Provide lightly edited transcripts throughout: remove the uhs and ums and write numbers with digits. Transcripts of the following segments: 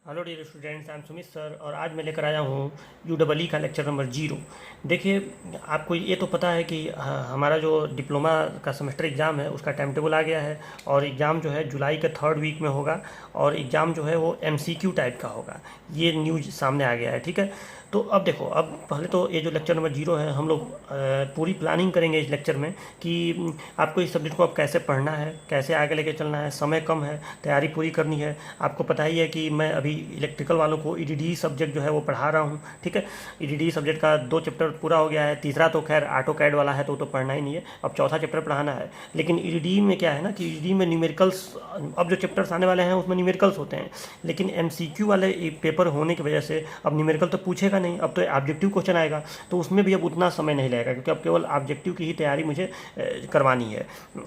Hello dear students, I am Sumit sir और आज मैं लेकर आया हूँ यू डबल ई का लेक्चर नंबर 0। देखिए, आपको ये तो पता है कि हमारा जो डिप्लोमा का सेमेस्टर एग्ज़ाम है उसका टाइम टेबल आ गया है और एग्ज़ाम जो है जुलाई के 3rd वीक में होगा और एग्ज़ाम जो है वो एमसीक्यू टाइप का होगा। ये न्यूज़ सामने आ गया है, ठीक है। तो अब देखो, अब पहले तो ये जो लेक्चर नंबर 0 है हम लोग पूरी प्लानिंग करेंगे इस लेक्चर में कि आपको इस सब्जेक्ट को अब कैसे पढ़ना है, कैसे आगे लेके चलना है। समय कम है, तैयारी पूरी करनी है। आपको पता ही है कि मैं अभी इलेक्ट्रिकल वालों को ईडीडी सब्जेक्ट जो है वो पढ़ा रहा हूँ, ठीक है। ईडीडी सब्जेक्ट का 2 चैप्टर पूरा हो गया है, तीसरा तो खैर ऑटो कैड वाला है तो पढ़ना ही नहीं है, अब चौथा चैप्टर पढ़ाना है। लेकिन ईडीडी में क्या है ना कि ईडीडी में न्यूमेरिकल्स, अब जो चैप्टर्स आने वाले हैं उसमें न्यूमेरिकल्स होते हैं, लेकिन एमसीक्यू वाले पेपर होने की वजह से अब न्यूमेरिकल तो पूछेगा नहीं, अब तो ऑब्जेक्टिव क्वेश्चन आएगा, तो उसमें भी अब उतना समय नहीं लगेगा क्योंकि अब केवल ऑब्जेक्टिव की ही तैयारी मुझे करवानी है।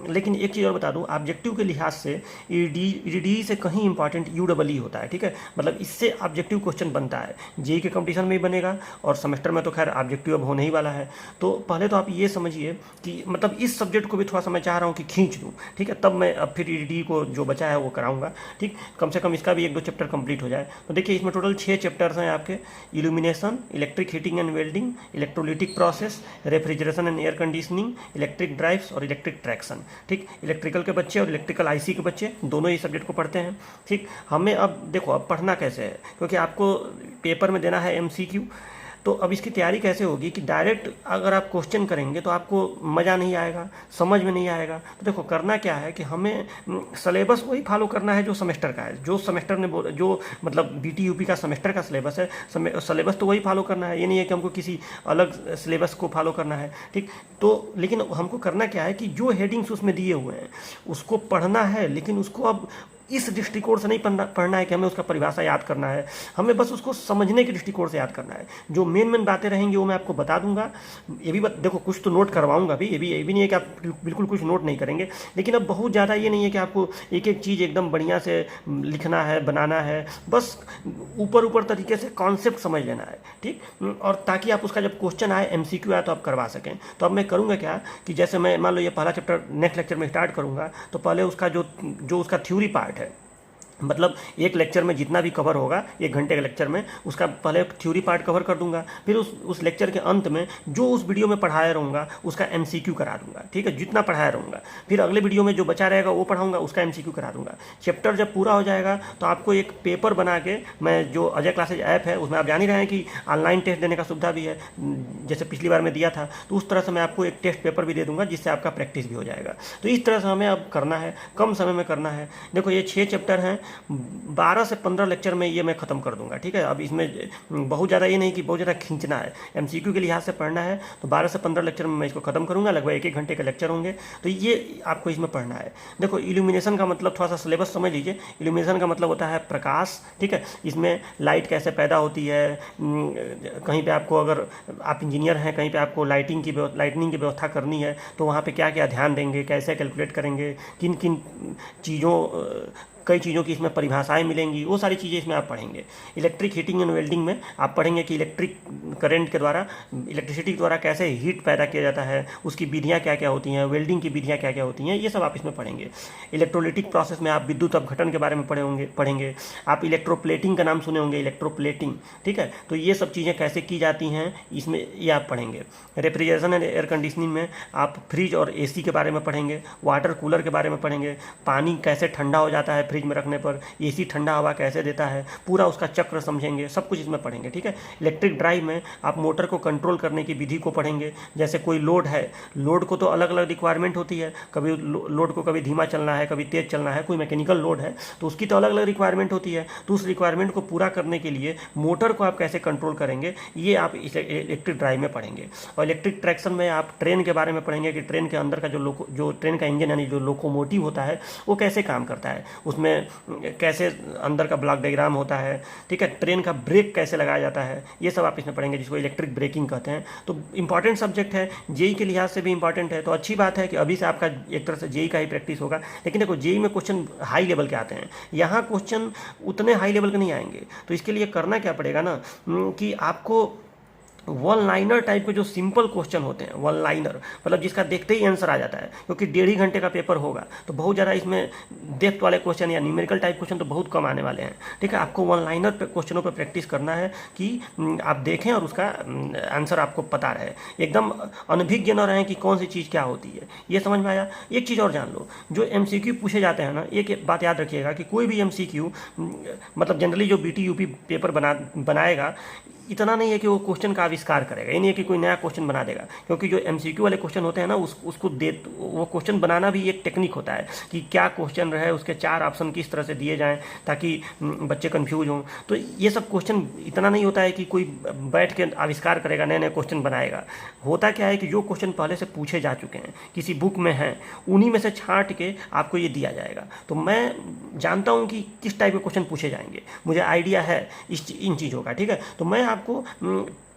लेकिन एक चीज़ और बता दूं, ऑब्जेक्टिव के लिहाज से ईडीडी से कहीं इंपॉर्टेंट यू डबल ई होता है, ठीक है। मतलब इससे ऑब्जेक्टिव क्वेश्चन बनता है, जेई के कंपटीशन में भी बनेगा और सेमेस्टर में तो खैर ऑब्जेक्टिव अब होने ही वाला है। तो पहले तो आप ये समझिए कि मतलब इस सब्जेक्ट को भी थोड़ा सा मैं चाह रहा हूँ कि खींच दूँ, ठीक है, तब मैं अब फिर ईडीडी को जो बचा है वो कराऊंगा, ठीक। कम से कम इसका भी 1-2 चैप्टर कंप्लीट हो जाए। तो देखिए, इसमें टोटल 6 चैप्टर्स हैं आपके। Illumination, electric heating and welding, electrolytic process, refrigeration and air conditioning, electric drives और इलेक्ट्रिक ट्रैक्शन, ठीक। इलेक्ट्रिकल के बच्चे और इलेक्ट्रिकल आईसी के बच्चे दोनों ही सब्जेक्ट को पढ़ते हैं, ठीक। हमें अब देखो, अब पढ़ना कैसे है, क्योंकि आपको पेपर में देना है एमसीक्यू। तो अब इसकी तैयारी कैसे होगी कि डायरेक्ट अगर आप क्वेश्चन करेंगे तो आपको मज़ा नहीं आएगा, समझ में नहीं आएगा। तो देखो, करना क्या है कि हमें सिलेबस वही फॉलो करना है जो सेमेस्टर का है, जो सेमेस्टर ने जो मतलब बीटी यूपी का सेमेस्टर का सिलेबस है, सिलेबस तो वही फॉलो करना है। ये नहीं है कि हमको किसी अलग सिलेबस को फॉलो करना है, ठीक। तो लेकिन हमको करना क्या है कि जो हेडिंग्स उसमें दिए हुए हैं उसको पढ़ना है, लेकिन उसको अब इस दृष्टिकोण से नहीं पढ़ना है कि हमें उसका परिभाषा याद करना है, हमें बस उसको समझने के दृष्टिकोण से याद करना है। जो मेन बातें रहेंगी वो मैं आपको बता दूंगा। ये भी देखो, कुछ तो नोट करवाऊंगा भी, ये भी नहीं है कि आप बिल्कुल कुछ नोट नहीं करेंगे, लेकिन अब बहुत ज़्यादा ये नहीं है कि आपको एक एक चीज़ एकदम बढ़िया से लिखना है, बनाना है। बस ऊपर तरीके से कॉन्सेप्ट समझ लेना है, ठीक। और ताकि आप उसका जब क्वेश्चन आए, एमसीक्यू आए, तो आप करवा सकें। तो अब मैं करूँगा क्या कि जैसे मैं मान लो ये पहला चैप्टर नेक्स्ट लेक्चर में स्टार्ट करूँगा, तो पहले उसका जो उसका थ्योरी पार्ट है, मतलब एक लेक्चर में जितना भी कवर होगा 1 घंटे के लेक्चर में, उसका पहले थ्योरी पार्ट कवर कर दूंगा। फिर उस लेक्चर के अंत में जो उस वीडियो में पढ़ाया रहूँगा उसका एमसीक्यू करा दूंगा, ठीक है, जितना पढ़ाया रहूँगा। फिर अगले वीडियो में जो बचा रहेगा वो पढ़ाऊँगा, उसका एमसीक्यू करा दूंगा। चैप्टर जब पूरा हो जाएगा तो आपको एक पेपर बना के, मैं जो अजय क्लासेज ऐप है उसमें आप जान ही रहे हैं कि ऑनलाइन टेस्ट देने का सुविधा भी है, जैसे पिछली बार मैं दिया था, तो उस तरह से मैं आपको एक टेस्ट पेपर भी दे दूंगा जिससे आपका प्रैक्टिस भी हो जाएगा। तो इस तरह से हमें अब करना है, कम समय में करना है। देखो, ये 6 चैप्टर हैं, 12 से 15 लेक्चर में ये मैं ख़त्म कर दूंगा, ठीक है। अब इसमें बहुत ज़्यादा ये नहीं कि बहुत ज़्यादा खींचना है, एमसीक्यू के लिहाज से पढ़ना है, तो 12 से 15 लेक्चर में मैं इसको ख़त्म करूंगा। लगभग 1-1 घंटे के लेक्चर होंगे, तो ये आपको इसमें पढ़ना है। देखो, इल्यूमिनेशन का मतलब थोड़ा सा सिलेबस समझ लीजिए। इल्यूमिनेशन का मतलब होता है प्रकाश, ठीक है। इसमें लाइट कैसे पैदा होती है, कहीं पर आपको, अगर आप इंजीनियर हैं, कहीं पर आपको लाइटिंग की व्यवस्था करनी है तो वहाँ पर क्या क्या ध्यान देंगे, कैसे कैलकुलेट करेंगे, किन किन चीज़ों, कई चीज़ों की इसमें परिभाषाएं मिलेंगी, वो सारी चीज़ें इसमें आप पढ़ेंगे। इलेक्ट्रिक हीटिंग एंड वेल्डिंग में आप पढ़ेंगे कि इलेक्ट्रिक करंट के द्वारा, इलेक्ट्रिसिटी के द्वारा कैसे हीट पैदा किया जाता है, उसकी विधियाँ क्या क्या होती हैं, वेल्डिंग की विधियाँ क्या क्या होती हैं, ये सब आप इसमें पढ़ेंगे। इलेक्ट्रोलिटिक प्रोसेस में आप विद्युत अपघटन के बारे में पढ़ेंगे। आप इलेक्ट्रोप्लेटिंग का नाम सुने होंगे, इलेक्ट्रोप्लेटिंग, ठीक है। तो ये सब चीज़ें कैसे की जाती हैं इसमें, ये आप पढ़ेंगे। रेफ्रिजरेशन एंड एयर कंडीशनिंग में आप फ्रिज और एसी के बारे में पढ़ेंगे, वाटर कूलर के बारे में पढ़ेंगे, पानी कैसे ठंडा हो जाता है फ्रिज में रखने पर, एसी ठंडा हवा कैसे देता है, पूरा उसका चक्र समझेंगे, सब कुछ इसमें पढ़ेंगे, ठीक है। इलेक्ट्रिक ड्राइव में आप मोटर को कंट्रोल करने की विधि को पढ़ेंगे। जैसे कोई लोड है, लोड को तो अलग अलग रिक्वायरमेंट होती है, कभी लोड को कभी धीमा चलना है, कभी तेज चलना है। कोई मैकेनिकल लोड है तो उसकी तो अलग अलग रिक्वायरमेंट होती है, तो उस रिक्वायरमेंट को पूरा करने के लिए मोटर को आप कैसे कंट्रोल करेंगे, ये आप इलेक्ट्रिक ड्राइव में पढ़ेंगे। और इलेक्ट्रिक ट्रैक्शन में आप ट्रेन के बारे में पढ़ेंगे कि ट्रेन के अंदर का जो ट्रेन का इंजन यानी जो लोकोमोटिव होता है वो कैसे काम करता है, उसमें कैसे अंदर का ब्लॉक डायग्राम होता है, ठीक है। ट्रेन का ब्रेक कैसे लगाया जाता है, ये सब आप इसमें पढ़ेंगे, जिसको इलेक्ट्रिक ब्रेकिंग कहते हैं। तो इंपॉर्टेंट सब्जेक्ट है, जेई के लिहाज से भी इंपॉर्टेंट है। तो अच्छी बात है कि अभी से आपका एक तरह से जेई का ही प्रैक्टिस होगा। लेकिन देखो, जेई में क्वेश्चन हाई लेवल के आते हैं, यहाँ क्वेश्चन उतने हाई लेवल के नहीं आएंगे। तो इसके लिए करना क्या पड़ेगा ना कि आपको वन लाइनर टाइप के जो सिंपल क्वेश्चन होते हैं, वन लाइनर मतलब जिसका देखते ही आंसर आ जाता है, क्योंकि 1.5 घंटे का पेपर होगा तो बहुत ज़्यादा इसमें डेप्थ वाले क्वेश्चन या न्यूमेरिकल टाइप क्वेश्चन तो बहुत कम आने वाले हैं। ठीक है, आपको वन लाइनर क्वेश्चनों पर प्रैक्टिस करना है कि आप देखें और उसका आंसर आपको पता रहे, एकदम अनभिज्ञ न रहें कि कौन सी चीज़ क्या होती है। ये समझ में आया। एक चीज़ और जान लो, जो MCQ पूछे जाते हैं ना, एक बात याद रखिएगा कि कोई भी MCQ मतलब जनरली जो BT UP पेपर बनाएगा, इतना नहीं है कि वो क्वेश्चन का आविष्कार करेगा, ये नहीं है कि कोई नया क्वेश्चन बना देगा, क्योंकि जो MCQ वाले क्वेश्चन होते हैं ना उसको वो क्वेश्चन बनाना भी एक टेक्निक होता है कि क्या क्वेश्चन रहे, उसके 4 ऑप्शन किस तरह से दिए जाएं ताकि बच्चे कंफ्यूज हों। तो ये सब क्वेश्चन इतना नहीं होता है कि कोई बैठ के आविष्कार करेगा, नए नए क्वेश्चन बनाएगा। होता क्या है कि जो क्वेश्चन पहले से पूछे जा चुके हैं, किसी बुक में हैं, उन्हीं में से छांट के आपको ये दिया जाएगा। तो मैं जानता हूँ कि किस टाइप के क्वेश्चन पूछे जाएंगे, मुझे आइडिया है इन चीज़ों का। ठीक है, तो मैं आपको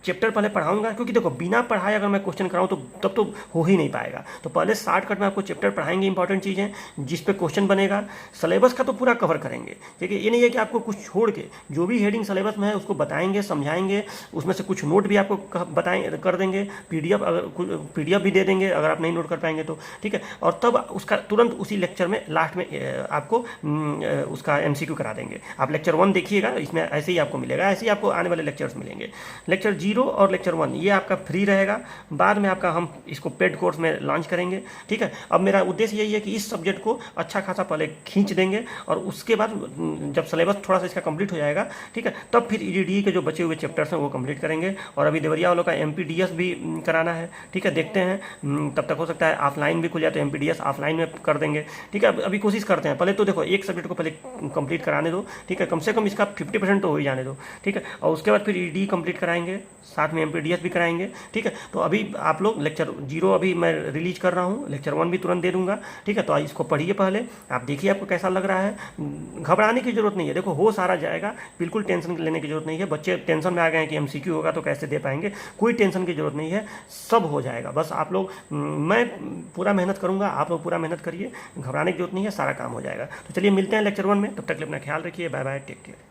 चैप्टर पहले पढ़ाऊंगा, क्योंकि देखो बिना पढ़ाए अगर मैं क्वेश्चन कराऊं तो तब तो हो ही नहीं पाएगा। तो पहले शॉर्टकट में आपको चैप्टर पढ़ाएंगे, इंपॉर्टेंट चीज़ें जिस पे क्वेश्चन बनेगा। सिलेबस का तो पूरा कवर करेंगे, ठीक है, ये नहीं है कि आपको कुछ छोड़ के जो भी हेडिंग सिलेबस में है उसको बताएंगे, समझाएंगे, उसमें से कुछ नोट भी आपको कर देंगे, PDF भी दे देंगे अगर आप नहीं नोट कर पाएंगे तो। ठीक है, और तब उसका तुरंत उसी लेक्चर में लास्ट में आपको उसका MCQ करा देंगे। आप लेक्चर 1 देखिएगा, इसमें ऐसे ही आपको मिलेगा, ऐसे ही आपको आने वाले लेक्चर्स मिलेंगे। लेक्चर 0 और लेक्चर 1 ये आपका फ्री रहेगा, बाद में आपका हम इसको पेड कोर्स में लॉन्च करेंगे। ठीक है, अब मेरा उद्देश्य यही है कि इस सब्जेक्ट को अच्छा खासा पहले खींच देंगे और उसके बाद जब सिलेबस थोड़ा सा इसका कंप्लीट हो जाएगा, ठीक है, तब फिर EDDE के जो बचे हुए चैप्टर्स हैं वो कंप्लीट करेंगे। और अभी देवरिया वालों का MPDS भी कराना है। ठीक है, देखते हैं, तब तक हो सकता है ऑफलाइन भी खुल जाए तो MPDS ऑफलाइन में कर देंगे। ठीक है, अभी कोशिश करते हैं, पहले तो देखो एक सब्जेक्ट को पहले कंप्लीट कराने दो। ठीक है, कम से कम इसका 50% तो हो ही जाने दो। ठीक है, और उसके बाद फिर EDDE कंप्लीट कराएंगे, साथ में MPDS भी कराएंगे। ठीक है, तो अभी आप लोग लेक्चर 0 अभी मैं रिलीज कर रहा हूँ, लेक्चर 1 भी तुरंत दे दूंगा। ठीक है, तो इसको पढ़िए पहले, आप देखिए आपको कैसा लग रहा है। घबराने की जरूरत नहीं है, देखो हो सारा जाएगा, बिल्कुल टेंशन लेने की जरूरत नहीं है। बच्चे टेंशन में आ गए हैं कि MCQ होगा तो कैसे दे पाएंगे, कोई टेंशन की जरूरत नहीं है, सब हो जाएगा। बस आप लोग, मैं पूरा मेहनत करूंगा, आप लोग पूरा मेहनत करिए, घबराने की जरूरत नहीं है, सारा काम हो जाएगा। तो चलिए मिलते हैं लेक्चर 1 में, तब तक अपना ख्याल रखिए, बाय बाय, टेक केयर।